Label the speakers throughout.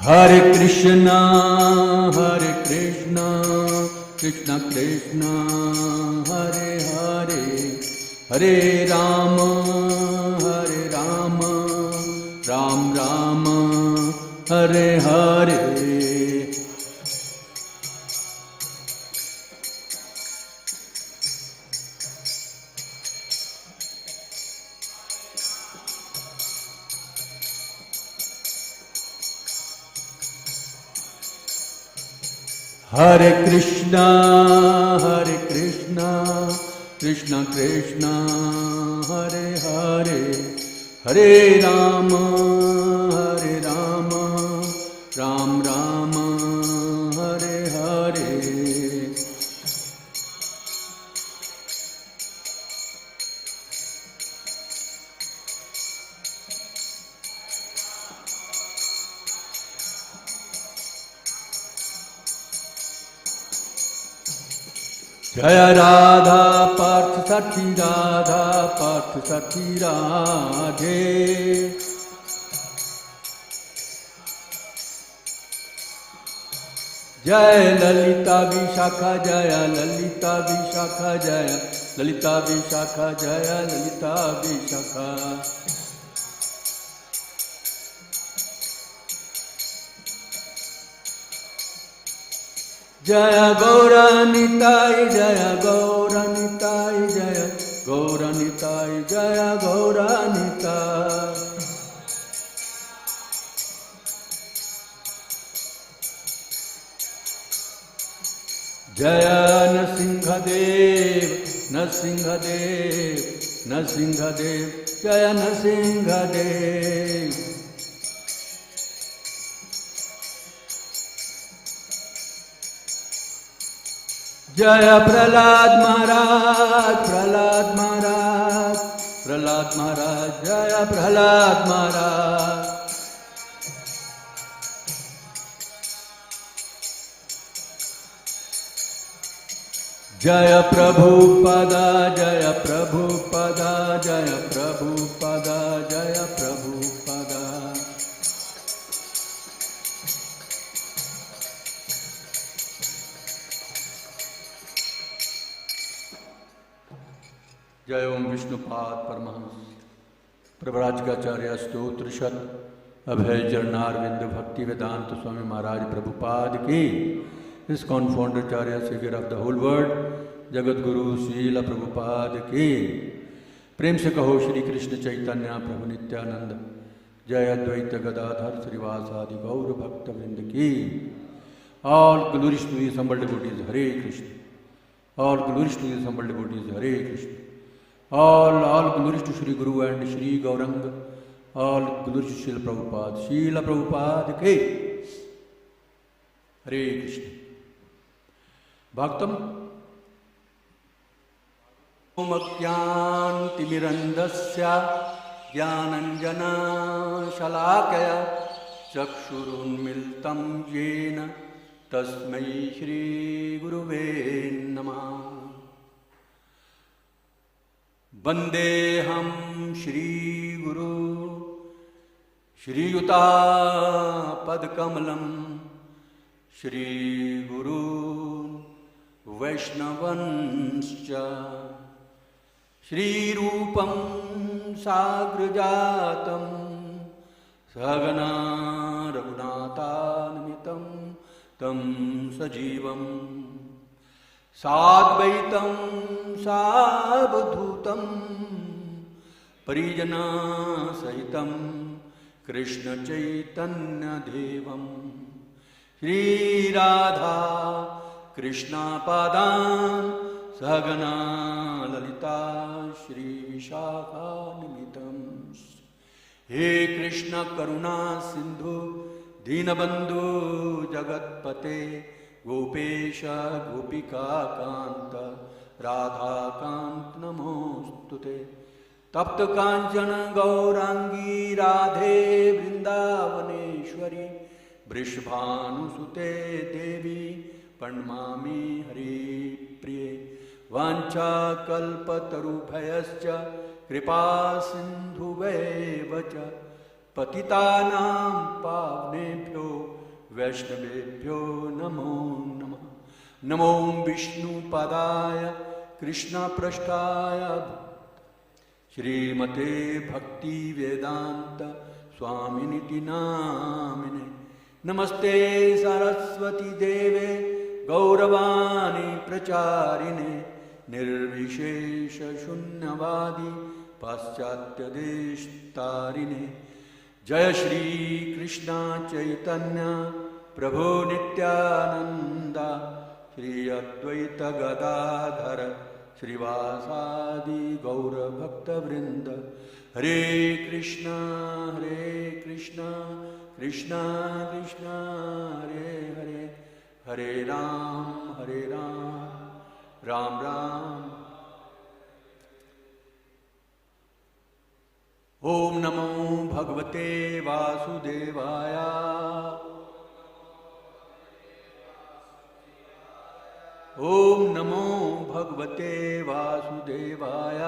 Speaker 1: Hare Krishna, Krishna Krishna, Hare Hare, Hare Rama, Ram Rama, Hare Hare. Hare Krishna, Krishna Krishna, Hare Hare, Hare Rama, Ram Rama, Hare Hare. Jaya Radha Parth Sakhi Radha Parth Sakhi Radhe. Jaya Lalita Vishakha Jaya Lalita Vishakha Jaya Lalita Vishakha Jaya Lalita Vishakha. Jaya Gauranitai Jaya Gauranitai Jaya Gauranitai Jaya Gauranitai. Jaya Nasingadev Nasingadev Nasingadev Jaya Nasingadev. Jaya Prahlad Maharaj, Prahlad Maharaj, Prahlad Maharaj, Jaya Prahlad Maharaj. Jaya Prabhupada, Jaya Prabhupada, Jaya Prabhupada, Jaya Prabhupada. जय ओम विष्णुपाद परमहंस प्रभराजकाचार्य स्तोत्र शत अभय चरणारविंद भक्ति वेदांत स्वामी महाराज प्रभुपाद की इस कॉन्फाउंडराचार्य saviour of the whole world Jagat Guru Srila Prabhupada की प्रेम से कहो श्री कृष्ण चैतन्य प्रभु नित्यानंद जय अद्वैत गदाधर श्रीवासादि गौर भक्त वृंद की. All glories to the assembled devotees Hare Krishna. All glories to the assembled devotees Hare Krishna. All glories to Shri Guru and Shri Gaurang. All glories to Srila Prabhupada. Srila Prabhupada ke Hare Krishna. Bhaktam Omakyanti Mirandasya Jnananjana Shalakaya Chakshurun Miltam Jena Tasmai Shri Guruve Namah. Vandeham Shri Guru Shri Yuta Padkamalam Shri Guru Vaishnavanscha Shri Rupam Sagrajatam Sagana Raghunathanamitam Tam Sajivam Sadvaitam Savadhutam Parijana Sahitam Krishna Chaitanya Devam Shri Radha Krishna Padan Sagana Lalita Shri Vishakha Nimitam. He Krishna Karuna Sindhu Dinabandhu Jagatpate Gopesha Gopika Kanta Radha Kant Namostute. Tapta Kanchana Gaurangi Radhe Vrindavaneshwari Vrishabhanusute Devi Pranamami Hari Priye. Vancha Kalpatarubhayascha Kripa Sindhuvevacha पतितानां पावनेभ्यो वैष्णवेभ्यो नमो नमः। नमो विष्णुपादाय कृष्णपृष्ठाय श्रीमते भक्ति वेदांत स्वामिनिति नामिने। नमस्ते सरस्वती देवे गौरवाणी प्रचारिणे निर्विशेष शून्यवादी पाश्चात्य देशतारिणे। जय श्री कृष्ण चैतन्य प्रभु नित्यानंद श्री अद्वैत गदाधर श्रीवासादि गौर भक्त वृंद। हरे कृष्णा कृष्णा कृष्णा हरे हरे, हरे राम राम राम। ओम नमो भगवते वासुदेवाय। ओम नमो भगवते वासुदेवाय।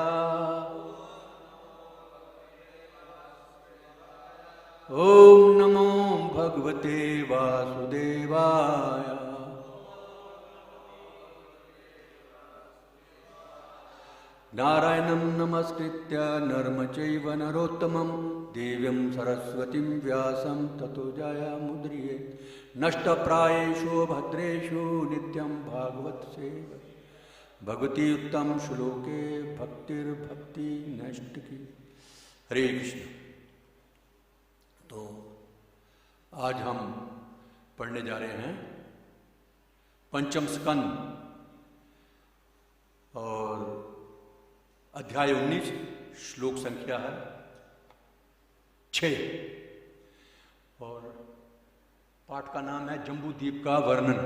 Speaker 1: ओम नमो भगवते वासुदेवाय। नारायणं नमस्कृत्य नरं चैव नरोत्तमं देवीं सरस्वतीं व्यासं ततो जयमुदीरयेत्। नष्टप्रायेषु भद्रेषु नित्यं भागवत सेवा भगवती उत्तम श्लोके भक्तिर्भक्ति नष्ट की। हरे कृष्ण। तो आज हम पढ़ने जा रहे हैं पंचम स्कंद और अध्याय 19 श्लोक संख्या है 6 और पाठ का नाम है जम्बू द्वीप का वर्णन।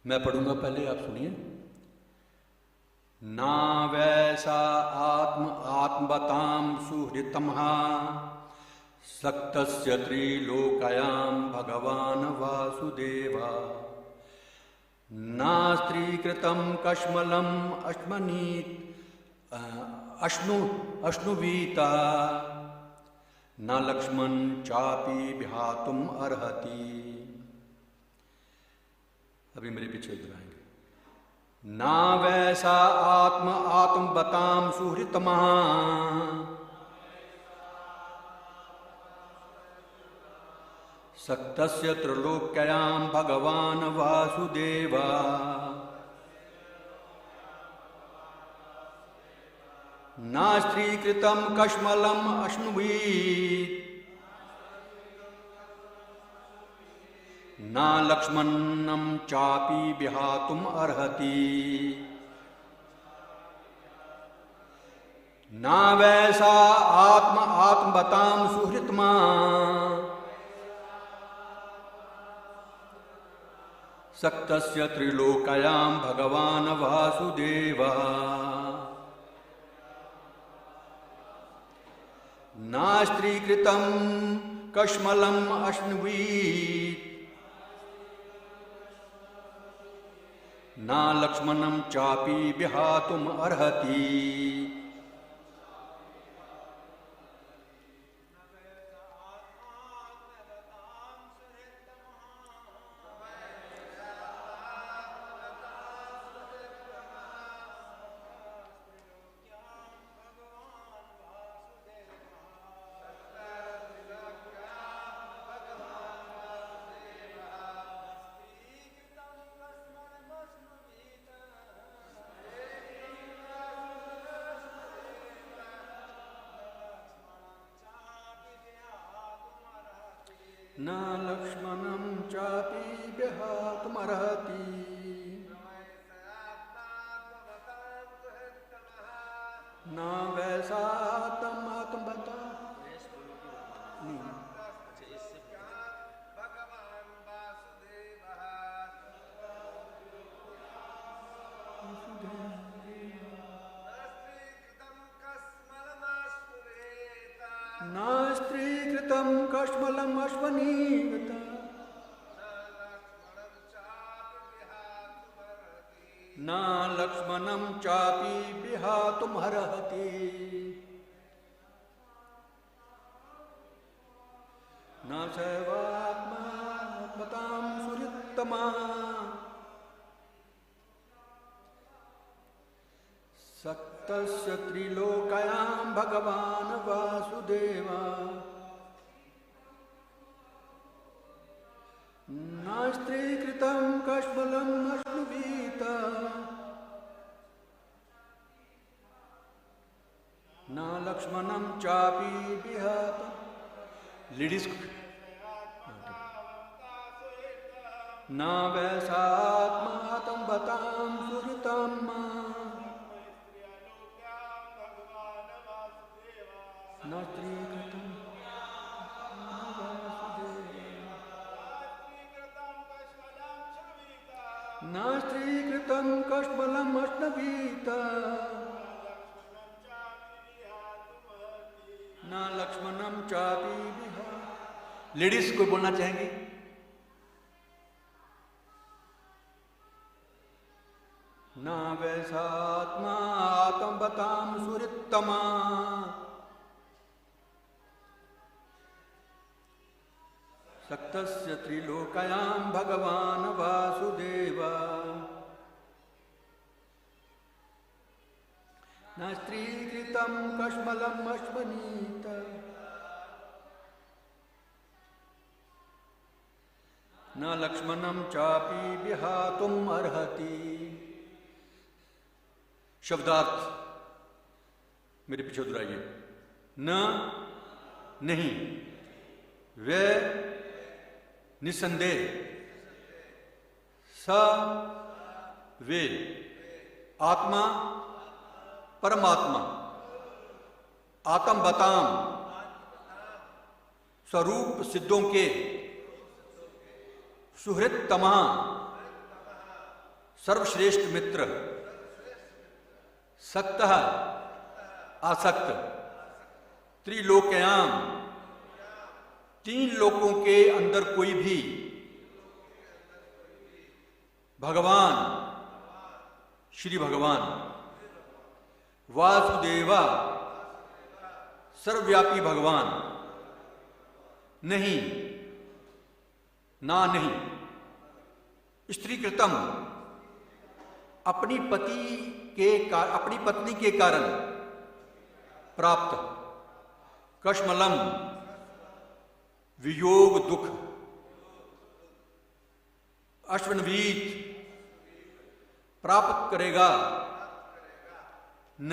Speaker 1: मैं पढ़ूंगा, पहले आप सुनिए। ना वैसा आत्मवतां सुहृतमः सक्तस्य त्रिलोकयां भगवान् वासुदेवा। नास्त्रीकृतं कश्मलम् अश्नुवीता न लक्ष्मण चापि विहातुम अर्हति। अभी मेरे पीछे दोहराएंगे। ना वैसा आत्मवतां सुहृतमः सक्तस्य त्रिलोक्यां भगवान् वासुदेवा। नास्त्रीकृतं कश्मलम् अश्नुवीत् न लक्ष्मणं चापि विहातुम अर्हति। न वैसा आत्मवतां सुहृतमः सक्तस्य त्रिलोकयां भगवान् वासुदेवा। नास्त्रीकृतं कश्मलम् अश्नुवीत् न लक्ष्मणं चापि विहातुम अर्हति। न लक्ष्मणं चापि विहातुमर्हति। न वैसा आत्मवतां नास्त्रीकृतं कश्मलम् अश्वनीवता न लक्ष्मणं चापि विहातुमर्हति न चैवात्मात्मतां सुहृत्तमा सक्तस्य त्रिलोकयां भगवान् वासुदेवा नास्ति कृतं कष्मलं अश्नुवीत न लक्ष्मणं चापि विहतं। लेडीज न वैसात्मातं बतां सुहृतं न स्त्रीकृतं न स्त्रीकृतं कष्मलम् अश्नवीत न लक्ष्मणं चापि विहा। लेडीज को बोलना चाहेंगे? न वैसात्मातं बतां सुहृत्तमा सक्तस्य त्रिलोकयां भगवान् वासुदेवा न स्त्रीकृतं कष्मलम् अश्वनीत न लक्ष्मणं चापि विहातुम् अर्हति। शब्दार्थ मेरे पीछे दोहराइए। न नहीं, वे निसंदेह, स वे, आत्मा परमात्मा, आत्म बताम स्वरूप सिद्धों के सुहृत तमाम सर्वश्रेष्ठ मित्र सक्त आसक्त त्रिलोकयाम तीन लोकों के अंदर कोई भी भगवान श्री भगवान वासुदेवा सर्वव्यापी भगवान नहीं, ना नहीं, स्त्रीकृतम अपनी पत्नी के कारण प्राप्त कष्मलम वियोग दुख अश्वनवीत प्राप्त करेगा न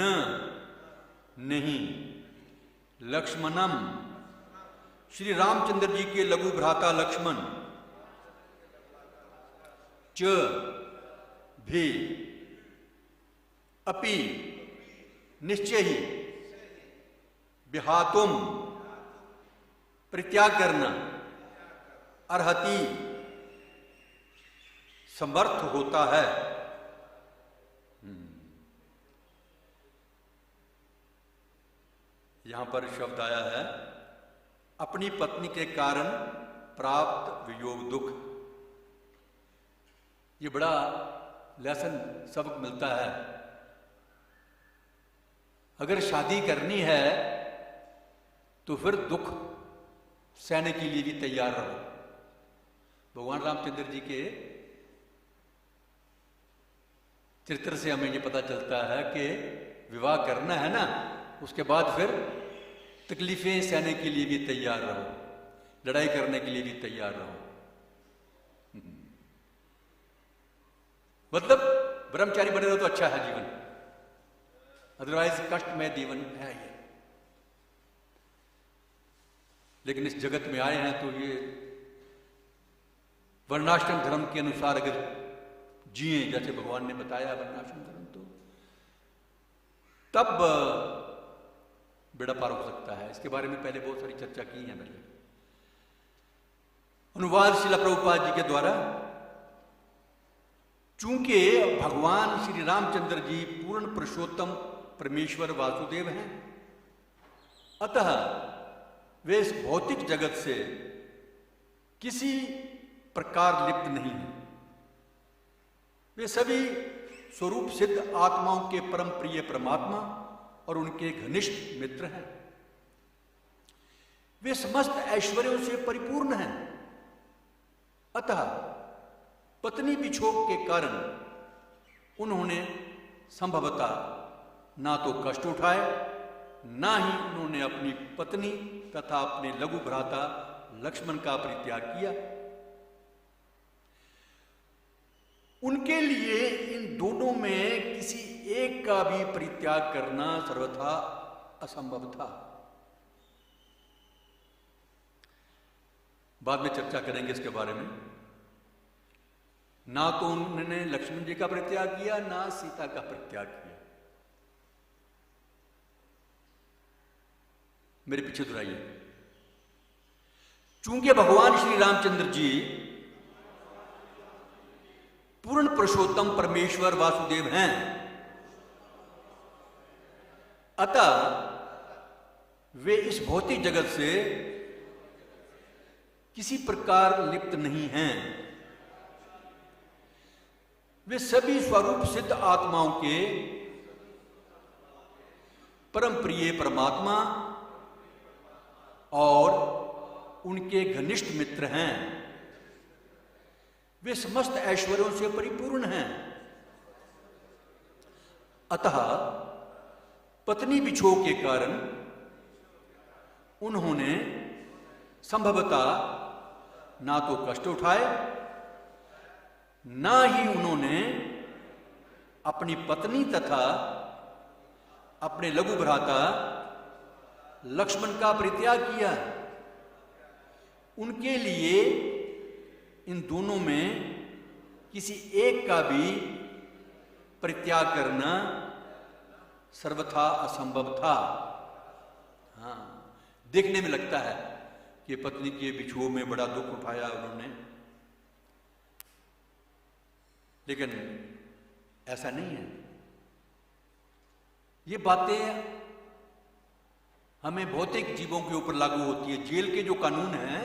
Speaker 1: नहीं। लक्ष्मणम श्री रामचंद्र जी के लघु भ्राता लक्ष्मण च भी अपि निश्चय ही विहातुम परित्याग करना अर्हति समर्थ होता है। यहां पर शब्द आया है अपनी पत्नी के कारण प्राप्त वियोग दुख। ये बड़ा लेसन सबक मिलता है। अगर शादी करनी है तो फिर दुख सहने के लिए भी तैयार रहो। भगवान रामचंद्र जी के चरित्र से हमें ये पता चलता है कि विवाह करना है ना, उसके बाद फिर तकलीफें सहने के लिए भी तैयार रहो, लड़ाई करने के लिए भी तैयार रहो। मतलब ब्रह्मचारी बने रहो तो अच्छा है जीवन, अदरवाइज कष्टमय जीवन है ये। लेकिन इस जगत में आए हैं तो ये वर्णाश्रम धर्म के अनुसार अगर जिए, जैसे भगवान ने बताया वर्णाश्रम धर्म, तो तब बेड़ा पार हो सकता है। इसके बारे में पहले बहुत सारी चर्चा की है मैंने। अनुवाद श्रील प्रभुपाद जी के द्वारा, चूंकि भगवान श्री रामचंद्र जी पूर्ण पुरुषोत्तम परमेश्वर वासुदेव हैं, अतः वे इस भौतिक जगत से किसी प्रकार लिप्त नहीं है। वे सभी स्वरूप सिद्ध आत्माओं के परम प्रिय परमात्मा और उनके घनिष्ठ मित्र हैं। वे समस्त ऐश्वर्यों से परिपूर्ण हैं। अतः पत्नी विछोह के कारण उन्होंने संभवतः ना तो कष्ट उठाए, ना ही उन्होंने अपनी पत्नी तथा अपने लघु भ्राता लक्ष्मण का परित्याग किया। उनके लिए इन दोनों में किसी एक का भी परित्याग करना सर्वथा असंभव था। बाद में चर्चा करेंगे इसके बारे में। ना तो उन्होंने लक्ष्मण जी का परित्याग किया, ना सीता का परित्याग किया। मेरे पीछे दोहराइए। चूंकि भगवान श्री रामचंद्र जी पूर्ण पुरुषोत्तम परमेश्वर वासुदेव हैं, अतः वे इस भौतिक जगत से किसी प्रकार लिप्त नहीं हैं। वे सभी स्वरूप सिद्ध आत्माओं के परम प्रिय परमात्मा और उनके घनिष्ठ मित्र हैं। वे समस्त ऐश्वर्यों से परिपूर्ण हैं। अतः पत्नी विछोह के कारण उन्होंने संभवतः ना तो कष्ट उठाए, ना ही उन्होंने अपनी पत्नी तथा अपने लघु भ्राता लक्ष्मण का परित्याग किया। उनके लिए इन दोनों में किसी एक का भी परित्याग करना सर्वथा असंभव था। हाँ, देखने में लगता है कि पत्नी के विछोह में बड़ा दुख उठाया उन्होंने, लेकिन ऐसा नहीं है। ये बातें हमें भौतिक जीवों के ऊपर लागू होती है। जेल के जो कानून हैं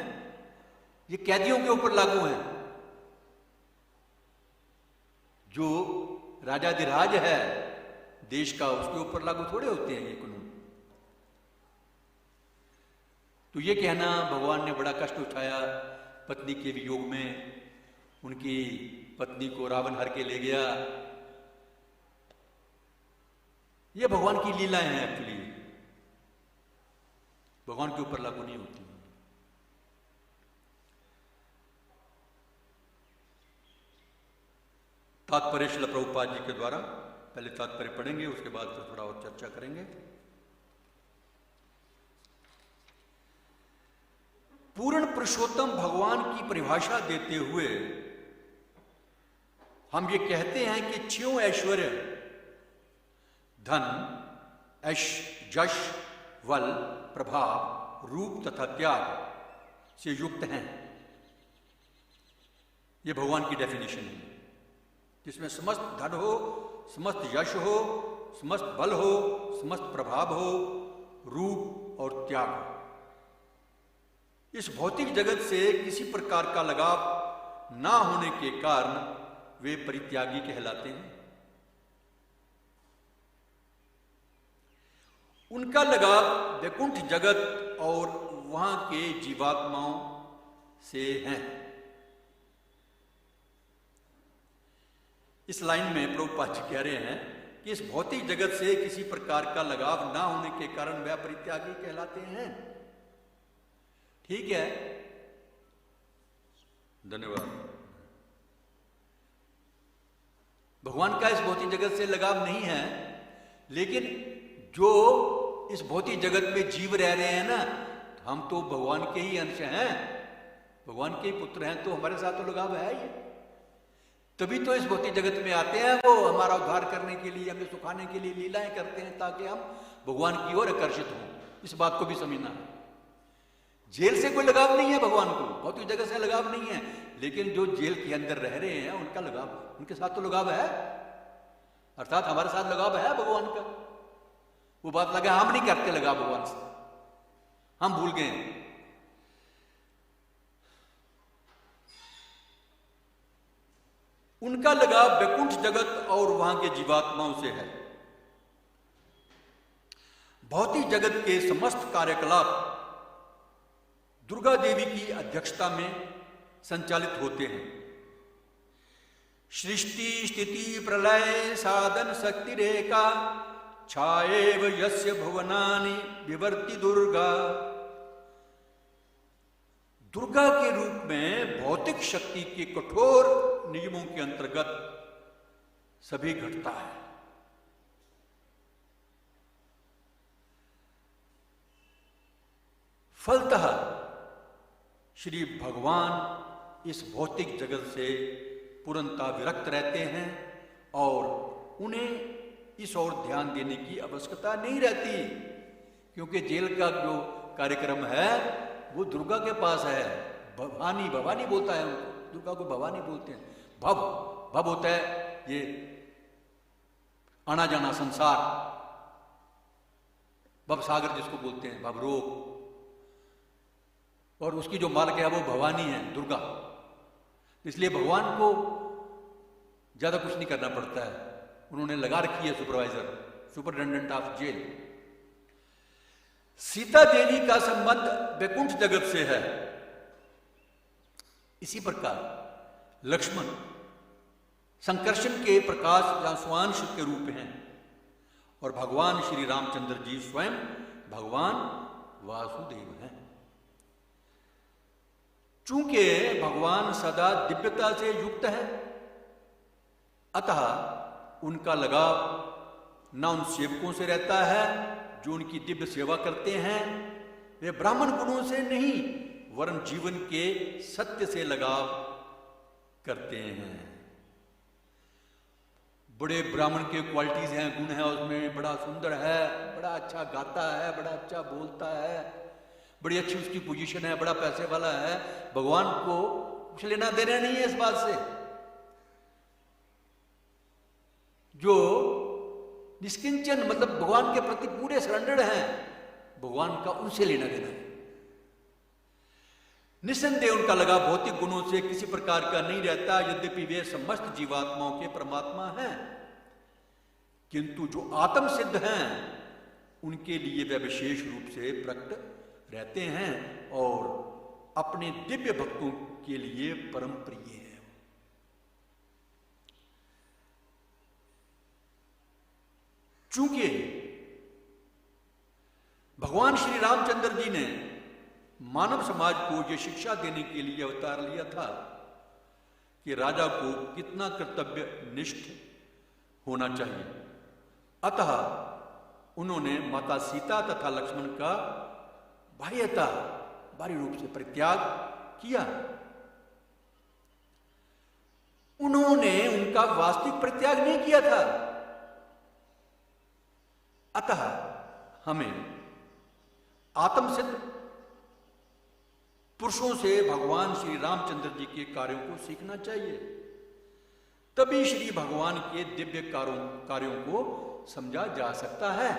Speaker 1: ये कैदियों के ऊपर लागू हैं। जो राजाधिराज है देश का, उसके ऊपर लागू थोड़े होते हैं ये कानून। तो ये कहना भगवान ने बड़ा कष्ट उठाया पत्नी के वियोग में, उनकी पत्नी को रावण हर के ले गया, ये भगवान की लीलाएं हैं। एक्चुअली भगवान के ऊपर लागू नहीं होती। तात्पर्य श्रील प्रभुपाद जी के द्वारा, पहले तात्पर्य पढ़ेंगे, उसके बाद फिर थोड़ा और चर्चा करेंगे। पूर्ण पुरुषोत्तम भगवान की परिभाषा देते हुए हम ये कहते हैं कि छयों ऐश्वर्य धन, यश, बल, प्रभाव, रूप तथा त्याग से युक्त हैं। ये भगवान की डेफिनेशन है, जिसमें समस्त धन हो, समस्त यश हो, समस्त बल हो, समस्त प्रभाव हो, रूप और त्याग हो। इस भौतिक जगत से किसी प्रकार का लगाव ना होने के कारण वे परित्यागी कहलाते हैं। उनका लगाव वैकुंठ जगत और वहां के जीवात्माओं से है। इस लाइन में प्रभुपाद जी कह रहे हैं कि इस भौतिक जगत से किसी प्रकार का लगाव ना होने के कारण वह परित्यागी कहलाते हैं। ठीक है, धन्यवाद। भगवान का इस भौतिक जगत से लगाव नहीं है, लेकिन जो इस भौतिक जगत में जीव रह रहे हैं ना, हम तो भगवान के ही अंश हैं, भगवान के ही पुत्र हैं, तो हमारे साथ तो लगाव है ही। तभी तो इस भौतिक जगत में आते हैं, वो हमारा उद्धार करने के लिए, हमें सुखाने के लिए लीलाएं करते हैं, ताकि हम भगवान की ओर आकर्षित हों। इस बात को भी समझना है। जेल से कोई लगाव नहीं है भगवान को, भौतिक जगत से लगाव नहीं है, लेकिन जो जेल के अंदर रह रहे हैं उनका लगाव, उनके साथ तो लगाव है, अर्थात हमारे साथ लगाव है भगवान का। वो बात लगा, हम नहीं करते लगाव भगवान से, हम भूल गए। उनका लगाव वैकुंठ जगत और वहां के जीवात्माओं से है। भौतिक जगत के समस्त कार्यकलाप दुर्गा देवी की अध्यक्षता में संचालित होते हैं। सृष्टि स्थिति प्रलय साधन शक्ति रेखा छाएव यस्य भुवनानि विवर्ति दुर्गा। दुर्गा के रूप में भौतिक शक्ति के कठोर नियमों के अंतर्गत सभी घटता है। फलतः श्री भगवान इस भौतिक जगत से पूर्णतः विरक्त रहते हैं और उन्हें इस ओर ध्यान देने की आवश्यकता नहीं रहती, क्योंकि जेल का जो कार्यक्रम है वो दुर्गा के पास है। भवानी भवानी बोलता है उनको, दुर्गा को भवानी बोलते हैं। भव भव होता है ये आना जाना संसार, भव सागर जिसको बोलते हैं, भव रोग, और उसकी जो मालिक है वो भवानी है, दुर्गा। इसलिए भगवान को ज्यादा कुछ नहीं करना पड़ता है, उन्होंने लगा रखी है supervisor, superintendent of jail. Sita Devi का संबंध वैकुंठ जगत से है। इसी प्रकार लक्ष्मण संकर्षण के प्रकाश या स्वांश के रूप हैं और भगवान श्री रामचंद्र जी स्वयं भगवान वासुदेव हैं। चूंकि भगवान सदा दिव्यता से युक्त है, अतः उनका लगाव न उन सेवकों से रहता है जो उनकी दिव्य सेवा करते हैं, वे ब्राह्मण गुणों से नहीं वरन जीवन के सत्य से लगाव करते हैं। बड़े ब्राह्मण के क्वालिटीज हैं, गुण है उसमें, बड़ा सुंदर है, बड़ा अच्छा गाता है, बड़ा अच्छा बोलता है, बड़ी अच्छी उसकी पोजीशन है, बड़ा पैसे वाला है। भगवान को कुछ लेना देना नहीं है इस बात से। जो निष्किंचन मतलब भगवान के प्रति पूरे सरेंडर्ड हैं, भगवान का उनसे लेना देना है। निस्संदेह उनका लगाव भौतिक गुणों से किसी प्रकार का नहीं रहता, यद्यपि वे समस्त जीवात्माओं के परमात्मा हैं, किंतु जो आत्म सिद्ध हैं उनके लिए वे विशेष रूप से प्रकट रहते हैं और अपने दिव्य भक्तों के लिए परम प्रिय है। चूंकि भगवान श्री रामचंद्र जी ने मानव समाज को यह शिक्षा देने के लिए अवतार लिया था कि राजा को कितना कर्तव्य निष्ठ होना चाहिए, अतः उन्होंने माता सीता तथा लक्ष्मण का बाह्य रूप से परित्याग किया। उन्होंने उनका वास्तविक परित्याग नहीं किया था। अतः हमें आत्मसिद्ध पुरुषों से भगवान श्री रामचंद्र जी के कार्यों को सीखना चाहिए, तभी श्री भगवान के दिव्य कार्यों को समझा जा सकता है।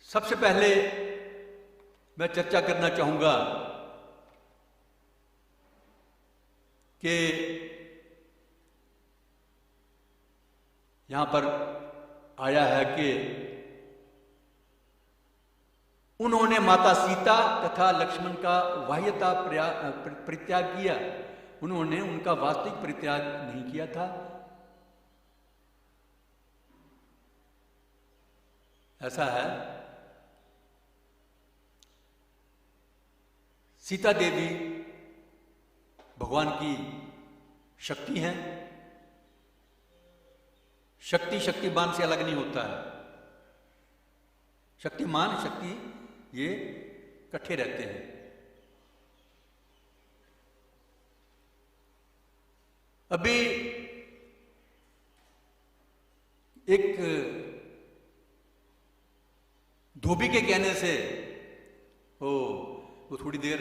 Speaker 1: सबसे पहले मैं चर्चा करना चाहूंगा कि यहां पर आया है कि उन्होंने माता सीता तथा लक्ष्मण का बाह्यता परित्याग किया, उन्होंने उनका वास्तविक परित्याग नहीं किया था। ऐसा है, सीता देवी भगवान की शक्ति हैं। शक्ति शक्तिमान से अलग नहीं होता है। शक्तिमान शक्ति ये इकट्ठे रहते हैं। अभी एक धोबी के कहने से वो थोड़ी देर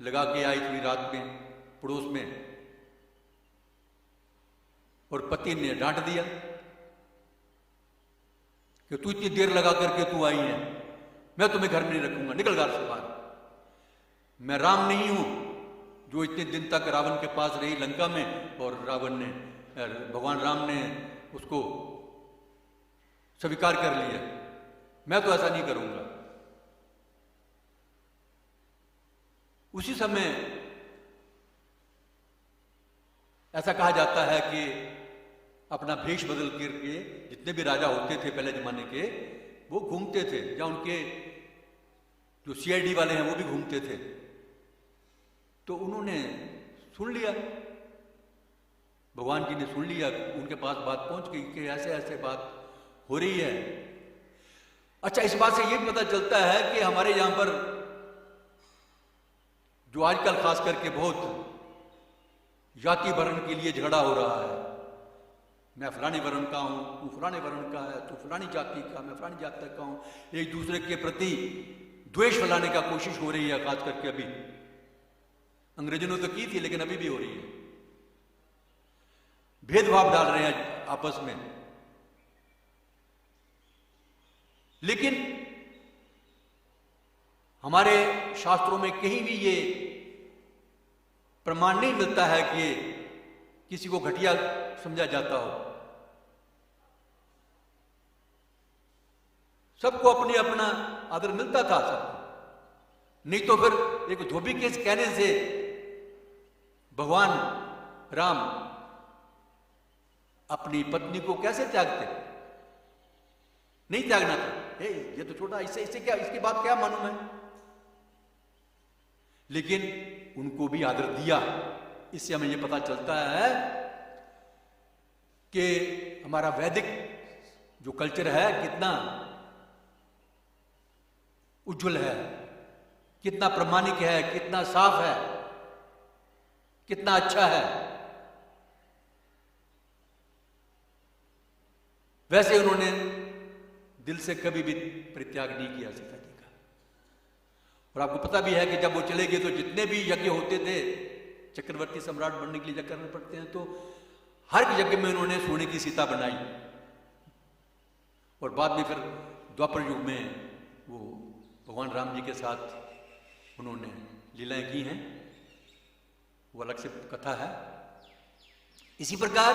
Speaker 1: लगा के आई थी रात में पड़ोस में, और पति ने डांट दिया कि तू इतनी देर लगा करके तू आई है, मैं तुम्हें घर में नहीं रखूंगा, निकल घर से बाहर। मैं राम नहीं हूं जो इतने दिन तक रावण के पास रही लंका में, और भगवान राम ने उसको स्वीकार कर लिया। मैं तो ऐसा नहीं करूंगा। उसी समय ऐसा कहा जाता है कि अपना भेष बदल करके जितने भी राजा होते थे पहले जमाने के, वो घूमते थे, या उनके जो सीआईडी वाले हैं वो भी घूमते थे। तो उन्होंने सुन लिया, भगवान जी ने सुन लिया, उनके पास बात पहुंच गई कि ऐसे ऐसे बात हो रही है। अच्छा, इस बात से ये भी पता चलता है कि हमारे यहां पर जो आजकल खास करके बहुत जाति वर्ण के लिए झगड़ा हो रहा है, मैं फलाने वर्ण का हूं, तू फलाने वर्ण का है, तू फलानी जाति का, मैं फलानी जाति का हूं, एक दूसरे के प्रति द्वेष फैलाने का कोशिश हो रही है। खास करके अभी अंग्रेजों ने तो की थी, लेकिन अभी भी हो रही है। भेदभाव डाल रहे हैं आपस में। लेकिन हमारे शास्त्रों में कहीं भी ये प्रमाण नहीं मिलता है कि किसी को घटिया समझा जाता हो। सबको अपने अपना आदर मिलता था सबको। नहीं तो फिर एक धोबी के कहने से भगवान राम अपनी पत्नी को कैसे त्यागते? नहीं त्यागना था। ये तो छोटा, इससे क्या, इसकी बात क्या मानूं मैं? लेकिन उनको भी आदर दिया। इससे हमें यह पता चलता है कि हमारा वैदिक जो कल्चर है कितना उज्जवल है, कितना प्रामाणिक है, कितना साफ है, कितना अच्छा है। वैसे उन्होंने दिल से कभी भी परित्याग नहीं किया सीता जी का। और आपको पता भी है कि जब वो चले गए तो जितने भी यज्ञ होते थे, चक्रवर्ती सम्राट बनने के लिए यज्ञ करने पड़ते हैं, तो हर यज्ञ में उन्होंने सोने की सीता बनाई। और बाद में फिर द्वापर युग में वो भगवान राम जी के साथ उन्होंने लीलाएं की हैं, वो अलग से कथा है। इसी प्रकार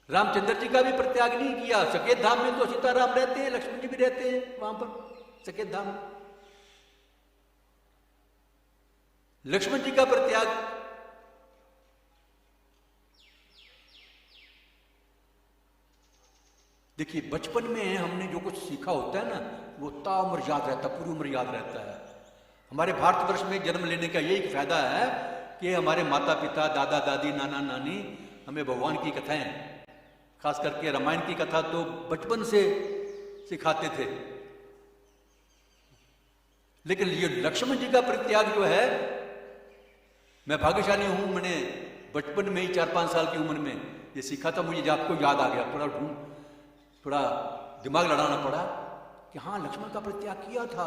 Speaker 1: रामचंद्र जी का भी परित्याग नहीं किया। सकेत धाम में तो सीताराम रहते हैं, लक्ष्मण जी भी रहते हैं वहां पर सकेत धाम। लक्ष्मण जी का परित्याग देखिए, बचपन में हमने जो कुछ सीखा होता है ना, वो ताउम्र याद रहता है, पूरी उम्र याद रहता है। हमारे भारतवर्ष में जन्म लेने का यही फायदा है कि हमारे माता पिता, दादा दादी, नाना नानी हमें भगवान की कथाएं, खास करके रामायण की कथा तो बचपन से सिखाते थे। लेकिन ये लक्ष्मण जी का परित्याग जो है, मैं भाग्यशाली हूं, मैंने बचपन में ही 4-5 साल की उम्र में ये सीखा था। मुझे आपको याद आ गया, थोड़ा दिमाग लड़ाना पड़ा कि हाँ, लक्ष्मण का परित्याग किया था,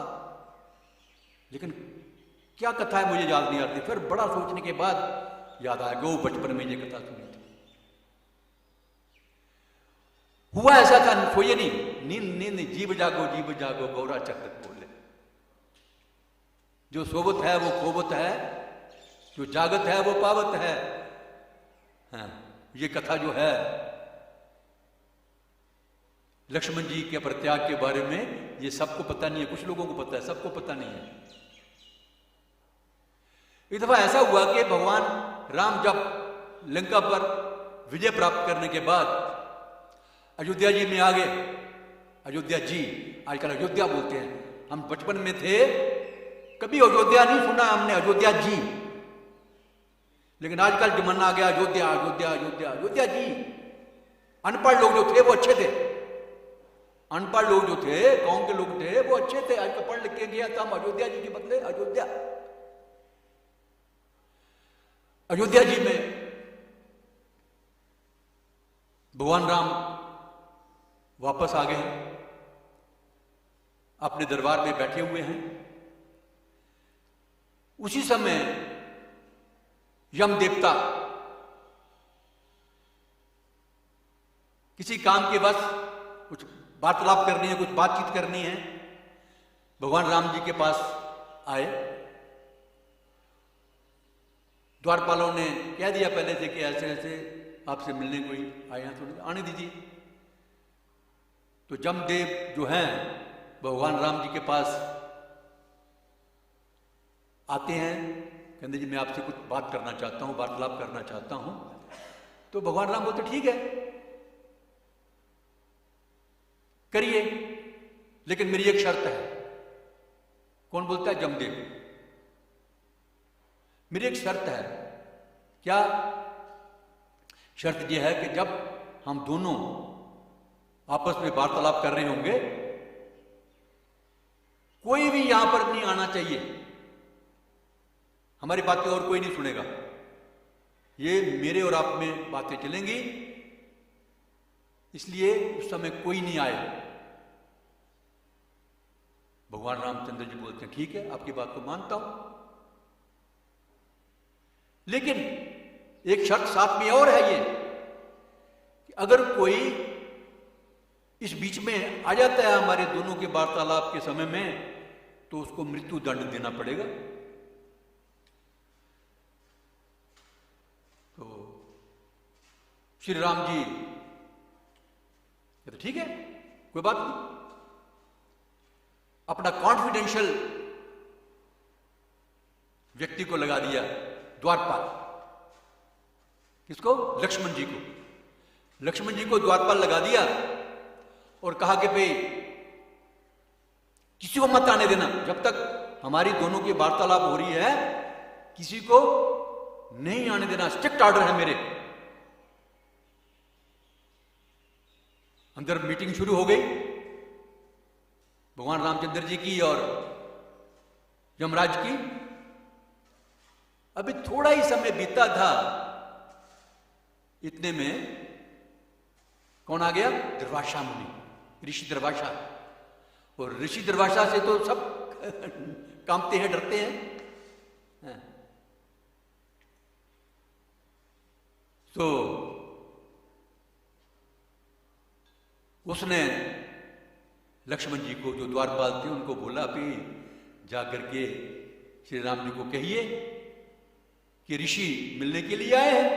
Speaker 1: लेकिन क्या कथा है मुझे याद नहीं आती। फिर बड़ा सोचने के बाद याद आया, वो बचपन में ये कथा सुनी थी। हुआ ऐसा था, सोइए नहीं, नींद नींद जीव जागो गौरा चक्र बोले। जो सोवत है वो खोवत है, जो जागत है वो पावत है। हाँ, ये कथा जो है लक्ष्मण जी के परित्याग के बारे में, ये सबको पता नहीं है। कुछ लोगों को पता है, सबको पता नहीं है। एक दफा ऐसा हुआ कि भगवान राम जब लंका पर विजय प्राप्त करने के बाद अयोध्या जी में आ गए। अयोध्या जी, आजकल अयोध्या बोलते हैं, हम बचपन में थे कभी अयोध्या नहीं सुना हमने, अयोध्या जी। लेकिन आजकल जमाना आ गया अयोध्या अयोध्या अयोध्या अयोध्या जी। अनपढ़ लोग जो थे वो अच्छे थे, अनपढ़ लोग जो थे, गांव के लोग थे, वो अच्छे थे। आज पढ़ लिख के गया था, हम अयोध्या जी के बदले अयोध्या। अयोध्या जी में भगवान राम वापस आ गए, अपने दरबार में बैठे हुए हैं। उसी समय यम देवता किसी काम के बस कुछ वार्तालाप करनी है, कुछ बातचीत करनी है, भगवान राम जी के पास आए द्वारपालों ने कह दिया पहले से कि ऐसे ऐसे आपसे मिलने कोई आए हैं, तो आने दीजिए। तो जमदेव जो हैं भगवान राम जी के पास आते हैं, कहते जी मैं आपसे कुछ बात करना चाहता हूं, वार्तालाप करना चाहता हूं। तो भगवान राम बोलते ठीक है करिए, लेकिन मेरी एक शर्त है। कौन बोलता है? जमदेव। मेरी एक शर्त है। क्या शर्त यह है कि जब हम दोनों आपस में वार्तालाप कर रहे होंगे, कोई भी यहां पर नहीं आना चाहिए, हमारी बातें और कोई नहीं सुनेगा, ये मेरे और आप में बातें चलेंगी, इसलिए उस समय कोई नहीं आए। भगवान रामचंद्र जी बोलते हैं ठीक है, आपकी बात को मानता हूं, लेकिन एक शर्त साथ में और है ये कि अगर कोई इस बीच में आ जाता है हमारे दोनों के वार्तालाप के समय में, तो उसको मृत्यु दंड देना पड़ेगा। तो श्री राम जी तो ठीक है कोई बात नहीं, अपना कॉन्फिडेंशियल व्यक्ति को लगा दिया, द्वारपाल। किसको? लक्ष्मण जी को। लक्ष्मण जी को द्वारपाल लगा दिया और कहा कि भाई किसी को मत आने देना, जब तक हमारी दोनों की वार्तालाप हो रही है किसी को नहीं आने देना, स्ट्रिक्ट ऑर्डर है मेरे। अंदर मीटिंग शुरू हो गई भगवान रामचंद्र जी की और यमराज की। अभी थोड़ा ही समय बीता था, इतने में कौन आ गया? दुर्वासा मुनि, ऋषि दुर्वासा। और ऋषि दुर्वासा से तो सब कांपते हैं, डरते हैं। तो उसने लक्ष्मण जी को, जो द्वारपाल थे, उनको बोला भी जाकर के श्री राम जी को कहिए कि ऋषि मिलने के लिए आए हैं।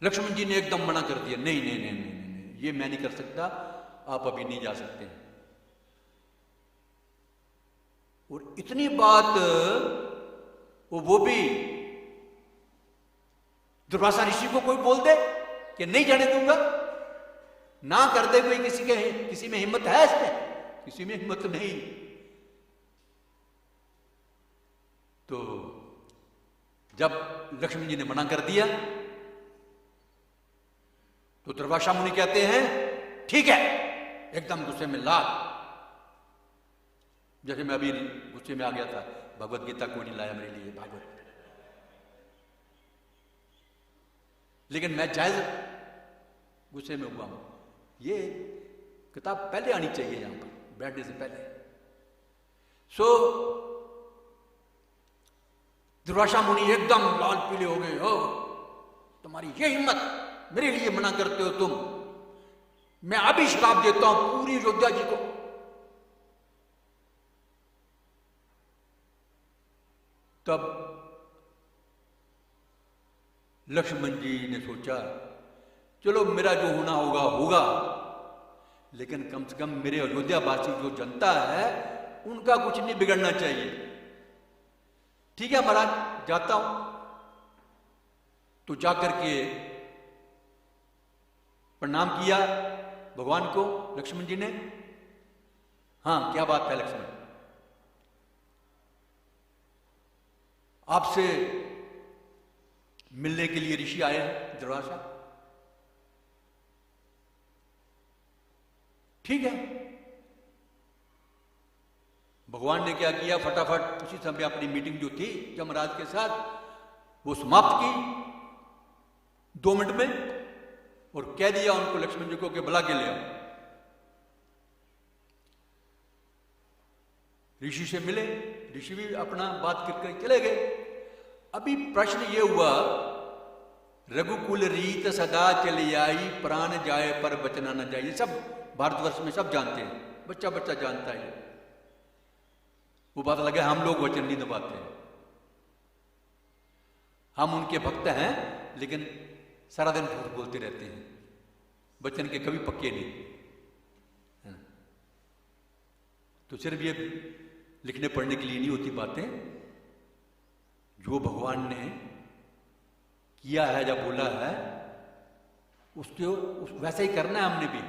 Speaker 1: लक्ष्मण जी ने एकदम मना कर दिया, नहीं नहीं नहीं नहीं नहीं, ये मैं नहीं कर सकता, आप अभी नहीं जा सकते। और इतनी बात वो भी दुर्वासा ऋषि को कोई बोल दे कि नहीं जाने दूंगा, ना कर दे कोई, किसी में हिम्मत है? इसमें किसी में हिम्मत नहीं। तो जब लक्ष्मण जी ने मना कर दिया तो दुर्वासा मुनि कहते हैं ठीक है, एकदम गुस्से में लाल, जैसे मैं अभी गुस्से में आ गया था, भगवत गीता कोई नहीं लाया मेरे लिए, भागवत। लेकिन मैं जायज गुस्से में हुआ हूं, ये किताब पहले आनी चाहिए यहां पर बैठने से पहले। सो दुर्वासा मुनि एकदम लाल पीले हो गए, हो तुम्हारी ये हिम्मत, मेरे लिए मना करते हो तुम, मैं अभी श्राप देता हूं पूरी अयोध्या जी को। तब लक्ष्मण जी ने सोचा चलो मेरा जो होना होगा होगा, लेकिन कम से कम मेरे अयोध्यावासी जो जनता है उनका कुछ नहीं बिगड़ना चाहिए। ठीक है महाराज, जाता हूं। तो जाकर के प्रणाम किया भगवान को लक्ष्मण जी ने। हाँ, क्या बात है लक्ष्मण? आपसे मिलने के लिए ऋषि आए हैं दुर्वासा। ठीक है। भगवान ने क्या किया, फटाफट उसी समय अपनी मीटिंग जो थी यमराज के साथ वो समाप्त की 2 मिनट में, और कह दिया उनको लक्ष्मण जी को कि बुला के ले आओ। ऋषि से मिले, ऋषि भी अपना बात करके चले गए। अभी प्रश्न ये हुआ, रघुकुल रीत सदा चली आई, प्राण जाए पर बचना न जाए। सब भारतवर्ष में सब जानते हैं, बच्चा बच्चा जानता है। वो बात लगे हम लोग वचन नहीं दबाते, हम उनके भक्त हैं लेकिन सारा दिन झूठ बोलते रहते हैं, वचन के कभी पक्के नहीं है ना? तो सिर्फ ये लिखने पढ़ने के लिए नहीं होती बातें, जो भगवान ने किया है या बोला है उसके वैसा ही करना है हमने भी।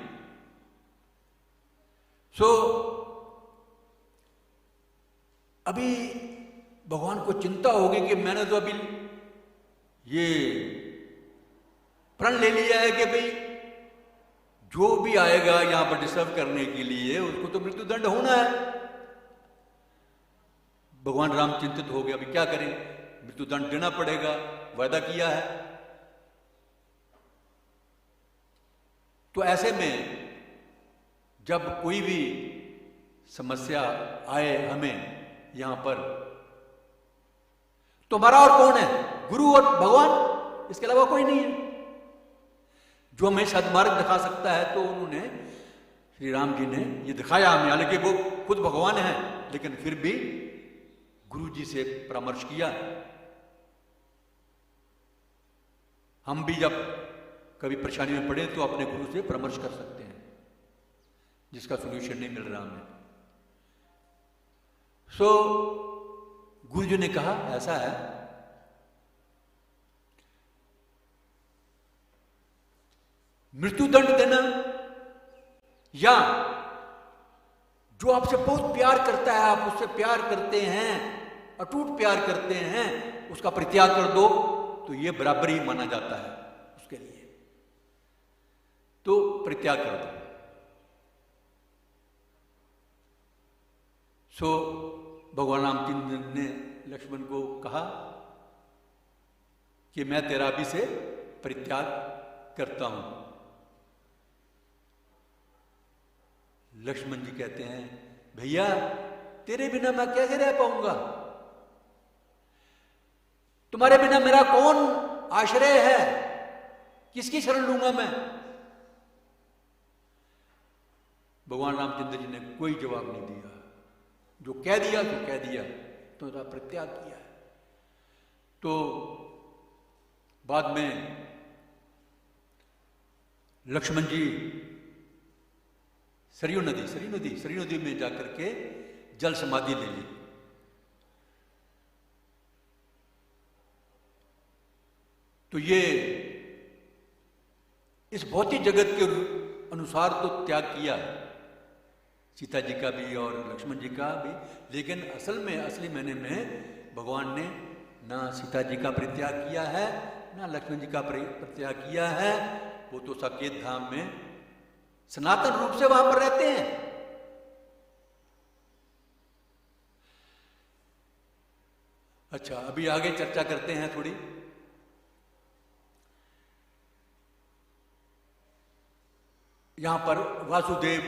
Speaker 1: अभी भगवान को चिंता होगी कि मैंने तो अभी ये प्रण ले लिया है कि भाई जो भी आएगा यहां पर डिस्टर्ब करने के लिए उसको तो मृत्युदंड होना है। भगवान राम चिंतित हो गए, अभी क्या करें, मृत्युदंड देना पड़ेगा, वादा किया है। तो ऐसे में जब कोई भी समस्या आए हमें यहां पर, तो हमारा और कौन है? गुरु और भगवान, इसके अलावा कोई नहीं है जो हमें सद्मार्ग दिखा सकता है। तो उन्होंने, श्री राम जी ने ये दिखाया हमें, हालांकि वो खुद भगवान है लेकिन फिर भी गुरु जी से परामर्श किया। हम भी जब कभी परेशानी में पड़े तो अपने गुरु से परामर्श कर सकते हैं जिसका सॉल्यूशन नहीं मिल रहा हमें। गुरु जी ने कहा ऐसा है, मृत्युदंड देना या जो आपसे बहुत प्यार करता है, आप उससे प्यार करते हैं, अटूट प्यार करते हैं, उसका परित्याग कर दो, तो ये बराबर ही माना जाता है उसके लिए, तो परित्याग कर दो। भगवान रामचंद्र ने लक्ष्मण को कहा कि मैं तेरा भी से परित्याग करता हूं। लक्ष्मण जी कहते हैं, भैया तेरे बिना मैं कैसे रह पाऊंगा, तुम्हारे बिना मेरा कौन आश्रय है, किसकी शरण लूंगा मैं। भगवान रामचंद्र जी ने कोई जवाब नहीं दिया, जो कह दिया तो कह दिया, तो परित्याग किया। तो बाद में लक्ष्मण जी सरयू नदी में जाकर के जल समाधि ले ली। तो ये इस भौतिक जगत के अनुसार तो त्याग किया सीता जी का भी और लक्ष्मण जी का भी, लेकिन असली मायने में भगवान ने ना सीता जी का परित्याग किया है ना लक्ष्मण जी का परित्याग किया है। वो तो साकेत धाम में सनातन रूप से वहां पर रहते हैं। अच्छा, अभी आगे चर्चा करते हैं थोड़ी। यहां पर वासुदेव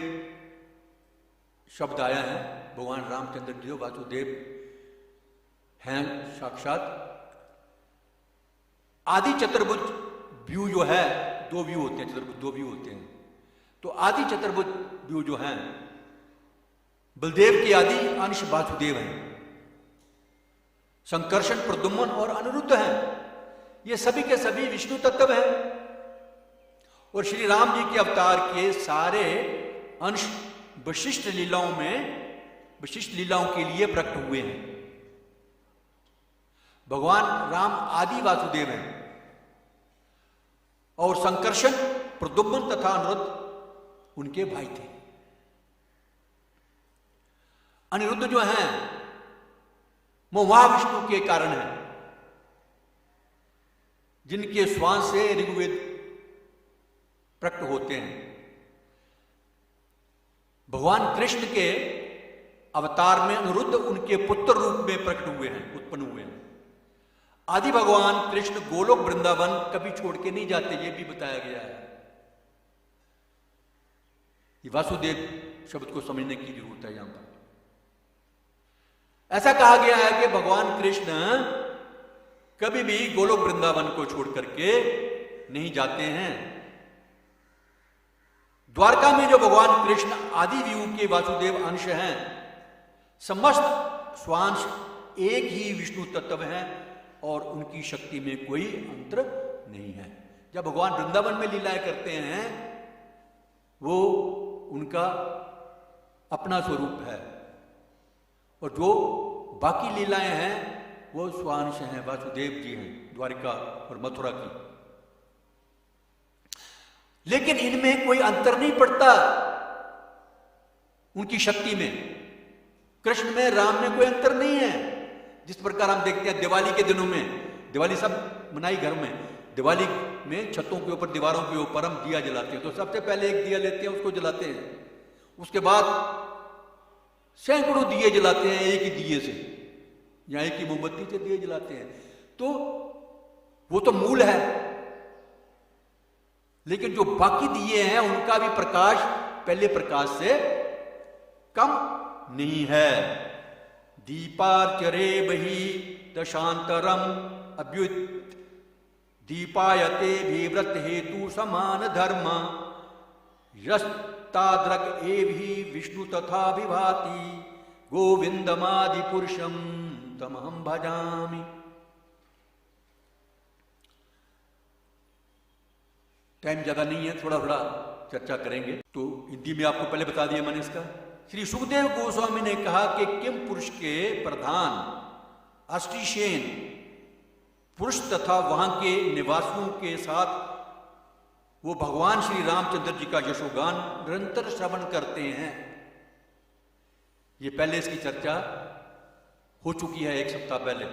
Speaker 1: शब्द आया है। भगवान रामचंद्र जी वासुदेव हैं साक्षात। आदि चतुर्भुज व्यू जो है, दो व्यू होते हैं, चतुर्भुज दो व्यू होते हैं। तो आदि चतुर्भुज व्यू जो हैं, बलदेव के आदि अंश वासुदेव हैं, संकर्षण, प्रद्युम्न और अनिरुद्ध हैं। ये सभी के सभी विष्णु तत्व हैं और श्री राम जी के अवतार के सारे अंश विशिष्ट लीलाओं के लिए प्रकट हुए हैं। भगवान राम आदि वासुदेव हैं और संकर्षण, प्रद्युम्न तथा अनिरुद्ध उनके भाई थे। अनिरुद्ध जो हैं वो महाविष्णु के कारण हैं, जिनके श्वास से ऋग्वेद प्रकट होते हैं। भगवान कृष्ण के अवतार में अनिरुद्ध उनके पुत्र रूप में प्रकट हुए हैं, उत्पन्न हुए हैं। आदि भगवान कृष्ण गोलोक वृंदावन कभी छोड़ के नहीं जाते, ये भी बताया गया है। ये वासुदेव शब्द को समझने की जरूरत है। यहां पर ऐसा कहा गया है कि भगवान कृष्ण कभी भी गोलोक वृंदावन को छोड़ करके नहीं जाते हैं। द्वारका में जो भगवान कृष्ण आदि व्यू के वासुदेव अंश हैं, समस्त स्वांश एक ही विष्णु तत्व हैं और उनकी शक्ति में कोई अंतर नहीं है। जब भगवान वृंदावन में लीलाएं करते हैं वो उनका अपना स्वरूप है, और जो बाकी लीलाएं हैं वो स्वांश हैं, वासुदेव जी हैं द्वारिका और मथुरा की। लेकिन इनमें कोई अंतर नहीं पड़ता उनकी शक्ति में। कृष्ण में, राम में कोई अंतर नहीं है। जिस प्रकार हम देखते हैं दिवाली के दिनों में, दिवाली सब मनाई घर में, दिवाली में छतों के ऊपर, दीवारों के ऊपर हम दिया जलाते हैं। तो सबसे पहले एक दिया लेते हैं, उसको जलाते हैं, उसके बाद सैकड़ों दिए जलाते हैं एक ही दिए से, या एक ही मोमबत्ती से दिए जलाते हैं। तो वो तो मूल है, लेकिन जो बाकी दिए हैं उनका भी प्रकाश पहले प्रकाश से कम नहीं है। दीपार्चरे बहि दशांतरम अभ्युत दीपायते भी व्रत हेतु समान धर्म यस्ताद्रक एवि विष्णु तथा विभाति गोविंदमादि पुरुषम तमहम भजामि। टाइम ज्यादा नहीं है, थोड़ा थोड़ा चर्चा करेंगे। तो हिंदी में आपको पहले बता दिया मैंने इसका। श्री सुखदेव गोस्वामी ने कहा कि किम पुरुष के प्रधान अष्टिशेन पुरुष तथा वहां के निवासियों के साथ वो भगवान श्री रामचंद्र जी का यशोगान निरंतर श्रवण करते हैं। ये पहले इसकी चर्चा हो चुकी है, एक सप्ताह पहले।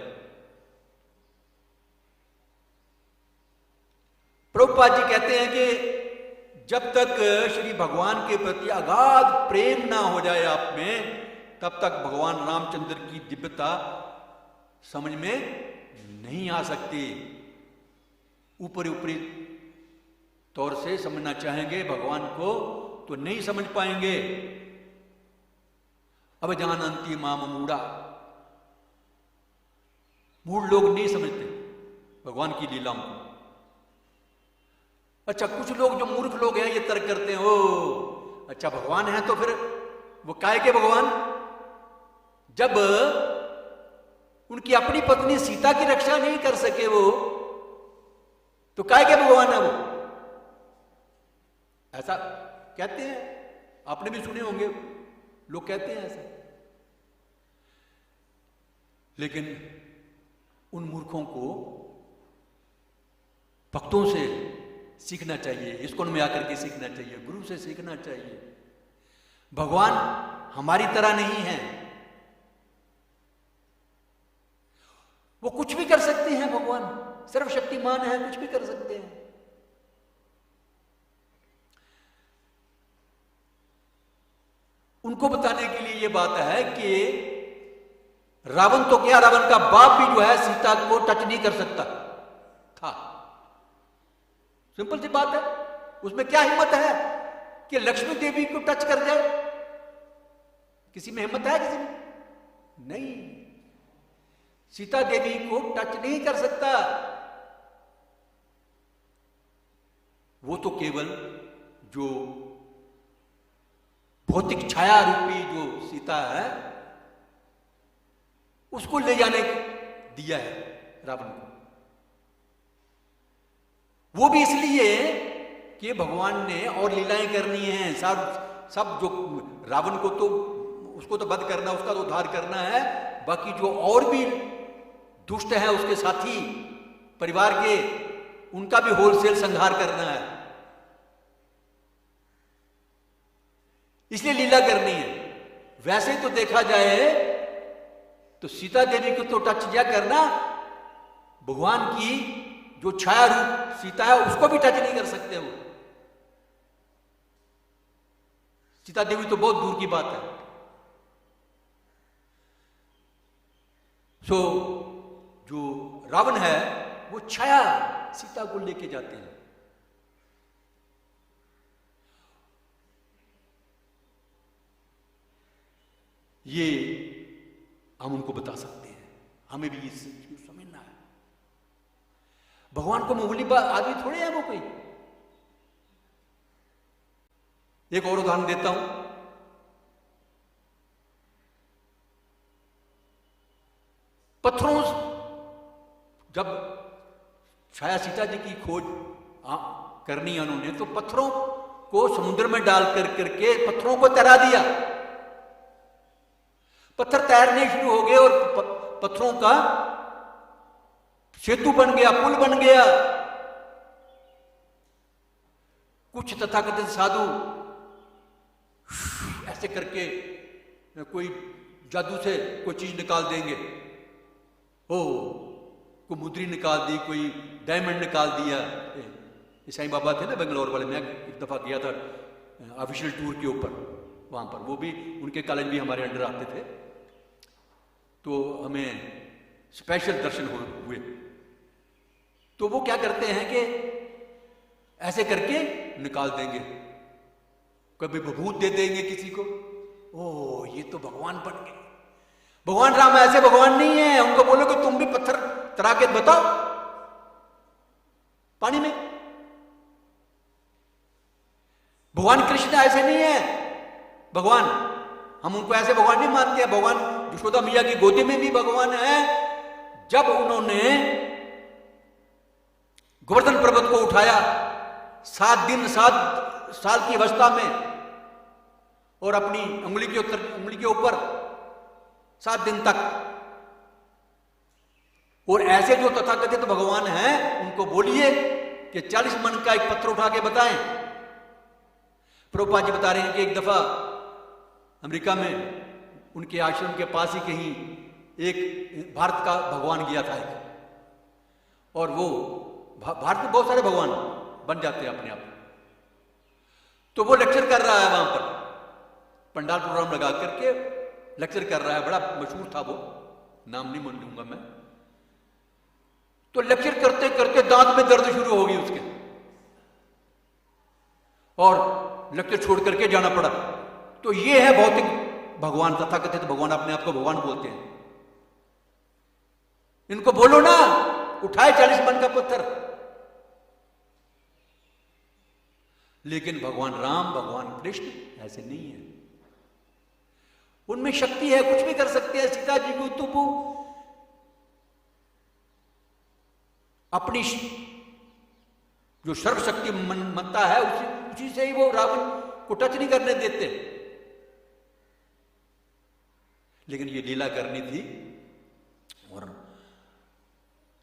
Speaker 1: प्रभुपाद जी कहते हैं कि जब तक श्री भगवान के प्रति अगाध प्रेम ना हो जाए आप में, तब तक भगवान रामचंद्र की दिव्यता समझ में नहीं आ सकती। ऊपरी ऊपरी तौर से समझना चाहेंगे भगवान को तो नहीं समझ पाएंगे। अब जानन्ति माम मूढ़ा, मूढ़ लोग नहीं समझते भगवान की लीलाओं को। अच्छा, कुछ लोग जो मूर्ख लोग हैं ये तर्क करते हैं, ओ अच्छा भगवान है तो फिर वो काय के भगवान? जब उनकी अपनी पत्नी सीता की रक्षा नहीं कर सके वो, तो काय के भगवान है वो? ऐसा कहते हैं, आपने भी सुने होंगे, लोग कहते हैं ऐसा। लेकिन उन मूर्खों को भक्तों से सीखना चाहिए, इस्कॉन में आकर के सीखना चाहिए, गुरु से सीखना चाहिए। भगवान हमारी तरह नहीं है, वो कुछ भी कर सकते हैं। भगवान सर्वशक्तिमान है, कुछ भी कर सकते हैं। उनको बताने के लिए ये बात है कि रावण तो क्या, रावण का बाप भी जो है सीता को टच नहीं कर सकता था। सिंपल सी बात है, उसमें क्या हिम्मत है कि लक्ष्मी देवी को टच कर जाए? किसी में हिम्मत है? किसी में नहीं। सीता देवी को टच नहीं कर सकता। वो तो केवल जो भौतिक छाया रूपी जो सीता है उसको ले जाने दिया है रावण को। वो भी इसलिए कि भगवान ने और लीलाएं करनी हैं। सब जो रावण को तो उसको तो वध करना, उसका तो उद्धार करना है, बाकी जो और भी दुष्ट हैं उसके साथी परिवार के, उनका भी होलसेल संहार करना है। इसलिए लीला करनी है। वैसे तो देखा जाए तो सीता देवी को तो टच क्या करना, भगवान की जो छाया रूप सीता है उसको भी टच नहीं कर सकते वो। सीता देवी तो बहुत दूर की बात है। सो जो रावण है वो छाया सीता को लेके जाते हैं। ये हम उनको बता सकते हैं, हमें भी इस समझना है। भगवान को मामूली आदमी थोड़े है वो कोई। एक और उदाहरण देता हूं। जब छाया सीता जी की खोज करनी है उन्होंने, तो पत्थरों को समुद्र में डाल करके पत्थरों को तैरा दिया। पत्थर तैरने शुरू हो गए और पत्थरों का सेतु बन गया, पुल बन गया। कुछ तथाकथित साधु ऐसे करके कोई जादू से कोई चीज निकाल देंगे, हो कोई मुद्री निकाल दी, कोई डायमंड निकाल दिया। साईं बाबा थे ना बेंगलोर वाले, मैं एक दफा गया था ऑफिशियल टूर के ऊपर, वहां पर वो भी उनके कॉलेज भी हमारे अंडर आते थे, तो हमें स्पेशल दर्शन हुए। तो वो क्या करते हैं कि ऐसे करके निकाल देंगे, कभी भभूत दे देंगे किसी को, ओ ये तो भगवान बन गए। भगवान राम ऐसे भगवान नहीं है, उनको बोलो कि तुम भी पत्थर तरा के बताओ पानी में। भगवान कृष्ण ऐसे नहीं है भगवान, हम उनको ऐसे भगवान नहीं मानते हैं। भगवान यशोदा मैया की गोदी में भी भगवान है। जब उन्होंने गोवर्धन पर्वत को उठाया 7 दिन 7 साल की अवस्था में, और अपनी उंगली के ऊपर 7 दिन तक, और ऐसे जो तथाकथित भगवान हैं उनको बोलिए कि 40 मन का एक पत्थर उठा के बताएं। प्रभुपाद जी बता रहे हैं कि एक दफा अमेरिका में उनके आश्रम के पास ही कहीं एक भारत का भगवान गया था, और वो भारत में बहुत सारे भगवान बन जाते हैं अपने आप। तो वो लेक्चर कर रहा है वहां पर, पंडाल प्रोग्राम लगा करके लेक्चर कर रहा है, बड़ा मशहूर था वो, नाम नहीं मान लूंगा मैं। तो लेक्चर करते करते दांत में दर्द शुरू हो गई उसके, और लेक्चर छोड़ करके जाना पड़ा। तो ये है भौतिक भगवान, तथाकथित भगवान, अपने आप को भगवान बोलते हैं। इनको बोलो ना उठाए 40 मन का पत्थर। लेकिन भगवान राम, भगवान कृष्ण ऐसे नहीं है, उनमें शक्ति है, कुछ भी कर सकते हैं। सीता जी को तो वो अपनी जो सर्वशक्ति मनता है उसी से ही वो रावण को टच नहीं करने देते। लेकिन ये लीला करनी थी, और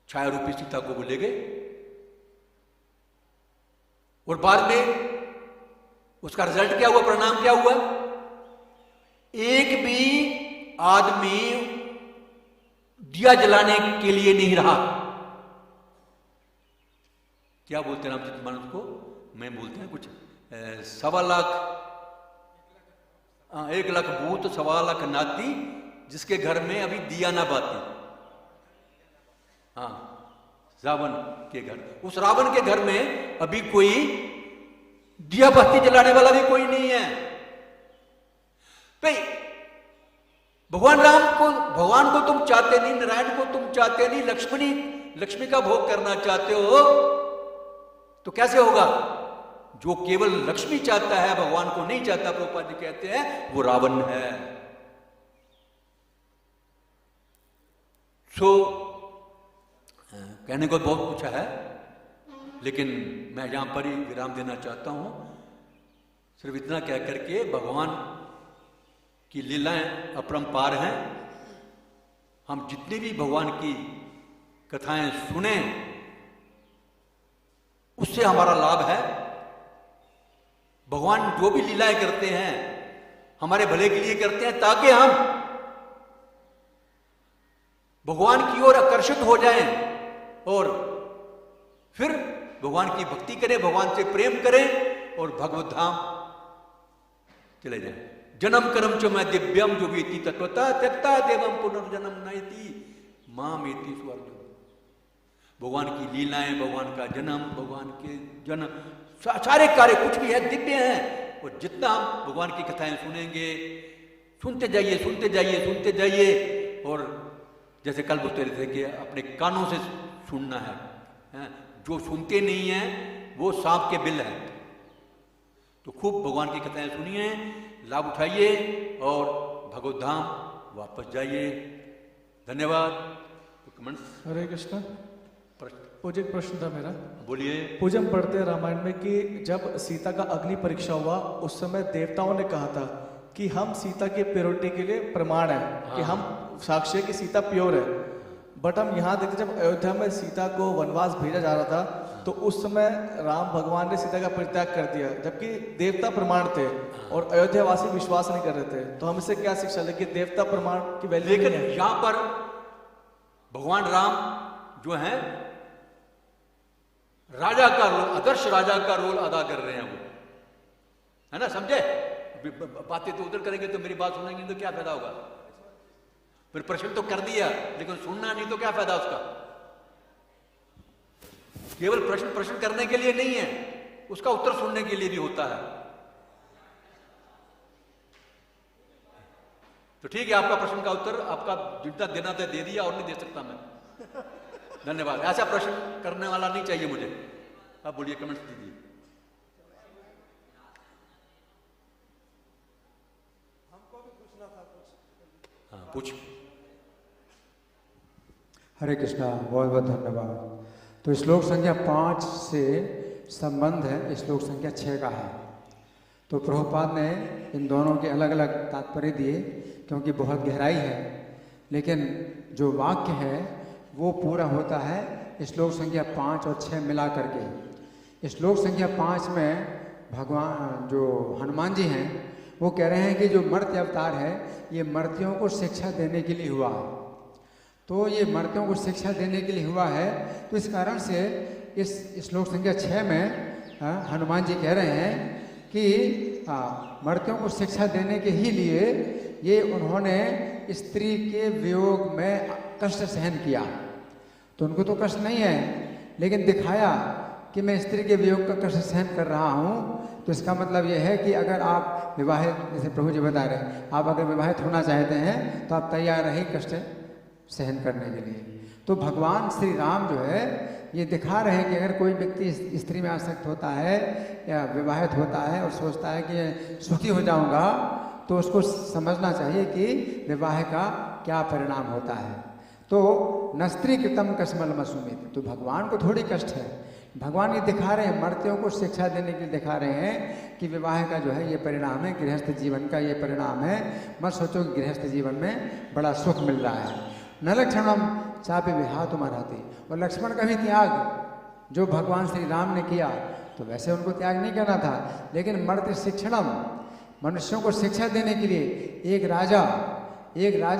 Speaker 1: छाया रूपी सीता को वो ले गए, और बाद में उसका रिजल्ट क्या हुआ, परिणाम क्या हुआ? एक भी आदमी दिया जलाने के लिए नहीं रहा। क्या बोलते हैं रामचरित मानस को, मैं बोलते हैं कुछ 1.25 लाख 1 लाख भूत 1.25 लाख नाती, जिसके घर में अभी दिया ना बाती। हाँ, रावण के घर, उस रावण के घर में अभी कोई दिया बत्ती जलाने वाला भी कोई नहीं है भाई। भगवान को तुम चाहते नहीं, नारायण को तुम चाहते नहीं, लक्ष्मी का भोग करना चाहते हो, तो कैसे होगा? जो केवल लक्ष्मी चाहता है, भगवान को नहीं चाहता, प्रभुपाद जी कहते हैं वो रावण है। कहने को बहुत कुछ है, लेकिन मैं यहां पर ही विराम देना चाहता हूं। सिर्फ इतना कह करके, भगवान की लीलाएं अपरंपार हैं। हम जितनी भी भगवान की कथाएं सुने, उससे हमारा लाभ है। भगवान जो भी लीलाएं करते हैं हमारे भले के लिए करते हैं, ताकि हम भगवान की ओर आकर्षित हो जाएं और फिर भगवान की भक्ति करें, भगवान से प्रेम करें और भगवत धाम चले जाएं। जन्म कर्म च मैं दिव्यम जो वेति तत्वता त्यक्ता देवम पुनर्जन्म नयति मामेति स्वर्ग। भगवान की लीलाएं, भगवान का जन्म, भगवान के जन्म, सारे कार्य कुछ भी है दिव्य हैं। और जितना हम भगवान की कथाएं सुनेंगे, सुनते जाइए, सुनते जाइए, सुनते जाइए। और जैसे कल बोलते रहे थे कि अपने कानों से सुनना है, जो सुनते नहीं है वो सांप के बिल है। तो खूब भगवान की कथाएं सुनिए, लाभ उठाइए और भगवत धाम वापस जाइए। धन्यवाद।
Speaker 2: हरे कृष्ण। पूज्य एक प्रश्न था मेरा।
Speaker 1: बोलिए।
Speaker 2: पूज्य हम पढ़ते हैं रामायण में कि जब सीता का अग्नि परीक्षा हुआ उस समय देवताओं ने कहा था कि हम सीता की प्योरिटी के लिए प्रमाण है कि हम साक्षी है कि सीता प्योर है। बट हम यहाँ देखते जब अयोध्या में सीता को वनवास भेजा जा रहा था तो उस समय राम भगवान ने सीता का परित्याग कर दिया, जबकि देवता प्रमाण थे और अयोध्यावासी विश्वास नहीं कर रहे थे। तो हम इससे क्या शिक्षा ले कि देवता प्रमाण की वैल्यू नहीं है।
Speaker 1: लेकिन यहाँ पर भगवान राम जो हैं राजा का रोल, आदर्श राजा का रोल अदा कर रहे हैं, वो है ना, समझे? बातें तो उधर करेंगे तो मेरी बात सुनेंगे तो क्या फायदा होगा? फिर प्रश्न तो कर दिया लेकिन सुनना नहीं तो क्या फायदा उसका? केवल प्रश्न करने के लिए नहीं है, उसका उत्तर सुनने के लिए भी होता है। तो ठीक है, आपका प्रश्न का उत्तर आपका जितना देना था दे दिया और नहीं दे सकता मैं। धन्यवाद। ऐसा प्रश्न करने वाला नहीं चाहिए मुझे। आप बोलिए, कमेंट्स दीजिए।
Speaker 3: हमको भी पूछना था कुछ।
Speaker 1: हाँ, पूछ।
Speaker 3: हरे कृष्णा, बहुत बहुत धन्यवाद। तो श्लोक संख्या 5 से संबंध है, श्लोक संख्या 6 का है। तो प्रभुपाद ने इन दोनों के अलग अलग तात्पर्य दिए क्योंकि बहुत गहराई है, लेकिन जो वाक्य है वो पूरा होता है श्लोक संख्या 5 और 6 मिला करके। श्लोक संख्या 5 में भगवान जो हनुमान जी हैं वो कह रहे हैं कि जो मर्त्य अवतार है ये मर्त्यों को शिक्षा देने के लिए हुआ है। तो ये मर्त्यों को शिक्षा देने के लिए हुआ है, तो इस कारण से इस श्लोक संख्या 6 में हनुमान जी कह रहे हैं कि मर्त्यों को शिक्षा देने के ही लिए ये उन्होंने स्त्री के वियोग में कष्ट सहन किया। तो उनको तो कष्ट नहीं है, लेकिन दिखाया कि मैं स्त्री के वियोग का कष्ट सहन कर रहा हूँ। तो इसका मतलब यह है कि अगर आप विवाहित, जैसे प्रभु जी बता रहे हैं, आप अगर विवाहित होना चाहते हैं तो आप तैयार रहिए कष्ट सहन करने के लिए। तो भगवान श्री राम जो है ये दिखा रहे हैं कि अगर कोई व्यक्ति स्त्री में आसक्त होता है या विवाहित होता है और सोचता है कि सुखी हो जाऊंगा, तो उसको समझना चाहिए कि विवाह का क्या परिणाम होता है। तो नस्त्री कृतम कस्मल मसुमित, तो भगवान को थोड़ी कष्ट है। भगवान ये दिखा रहे हैं, मर्त्यों को शिक्षा देने के लिए दिखा रहे हैं कि विवाह का जो है ये परिणाम है, गृहस्थ जीवन का ये परिणाम है। मत सोचो कि गृहस्थ जीवन में बड़ा सुख मिल रहा है। न लक्ष्मणम चापे विहातु मरहति, और लक्ष्मण का भी त्याग जो भगवान श्री राम ने किया, तो वैसे उनको त्याग नहीं करना था, लेकिन मर्त्य शिक्षणम, मनुष्यों को शिक्षा देने के लिए एक राजा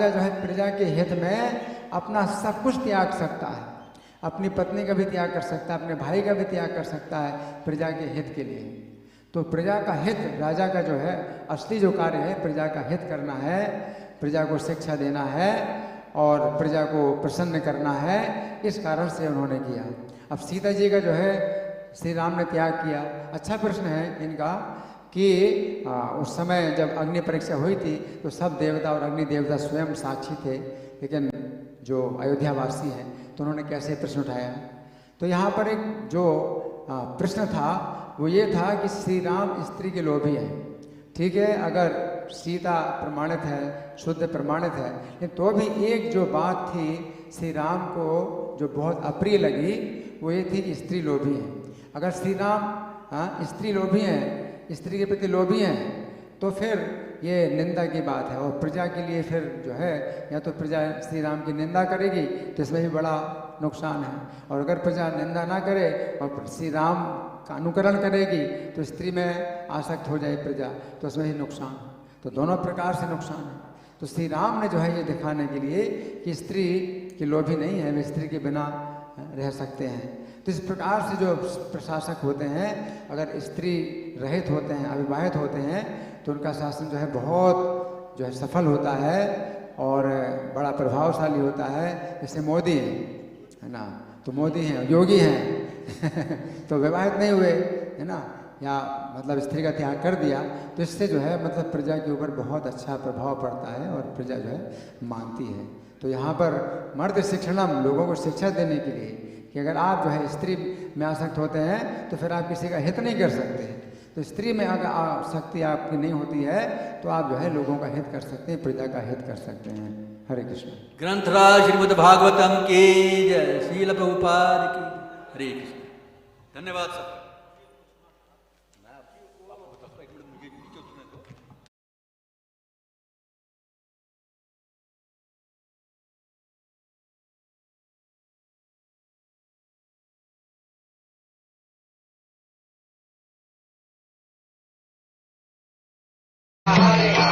Speaker 3: जो है प्रजा के हित में अपना सब कुछ त्याग सकता है। अपनी पत्नी का भी त्याग कर सकता है, अपने भाई का भी त्याग कर सकता है प्रजा के हित के लिए। तो प्रजा का हित, राजा का जो है असली जो कार्य है प्रजा का हित करना है, प्रजा को शिक्षा देना है और प्रजा को प्रसन्न करना है। इस कारण से उन्होंने किया। अब सीता जी का जो है श्री राम ने त्याग किया। अच्छा प्रश्न है इनका कि उस समय जब अग्नि परीक्षा हुई थी तो सब देवता और अग्नि देवता स्वयं साक्षी थे, लेकिन जो अयोध्यावासी हैं तो उन्होंने कैसे प्रश्न उठाया। तो यहाँ पर एक जो प्रश्न था वो ये था कि श्री राम स्त्री के लोभी हैं। ठीक है, अगर सीता प्रमाणित है, शुद्ध प्रमाणित है, लेकिन तो भी एक जो बात थी श्री राम को जो बहुत अप्रिय लगी वो ये थी कि स्त्री लोभी हैं। अगर श्री राम स्त्री लोभी हैं, स्त्री के प्रति लोभी हैं, तो फिर ये निंदा की बात है। और प्रजा के लिए फिर जो है या तो प्रजा श्री राम की निंदा करेगी तो इसमें भी बड़ा नुकसान है, और अगर प्रजा निंदा ना करे और श्री राम का अनुकरण करेगी तो स्त्री में आसक्त हो जाए प्रजा, तो उसमें ही नुकसान। तो दोनों प्रकार से नुकसान है। तो श्री राम ने जो है ये दिखाने के लिए कि स्त्री की लोभी नहीं है, वे स्त्री के बिना रह सकते हैं। तो इस प्रकार से जो प्रशासक होते हैं अगर स्त्री रहित होते हैं, अविवाहित होते हैं, तो उनका शासन जो है बहुत जो है सफल होता है और बड़ा प्रभावशाली होता है। जैसे मोदी है ना, तो मोदी हैं, योगी हैं तो विवाहित नहीं हुए, है ना, या मतलब स्त्री का त्याग कर दिया, तो इससे जो है मतलब प्रजा के ऊपर बहुत अच्छा प्रभाव पड़ता है और प्रजा जो है मानती है। तो यहाँ पर मर्द शिक्षणम, लोगों को शिक्षा देने के लिए कि अगर आप जो है स्त्री में आसक्त होते हैं तो फिर आप किसी का हित नहीं कर सकते। तो स्त्री में अगर शक्ति आपकी नहीं होती है तो आप जो है लोगों का हित कर सकते हैं, प्रजा का हित कर सकते हैं। हरे कृष्ण।
Speaker 1: ग्रंथराज श्रीमद् भागवतम की जय, श्रील प्रभुपाद की। हरे कृष्ण। धन्यवाद सर।
Speaker 4: Hare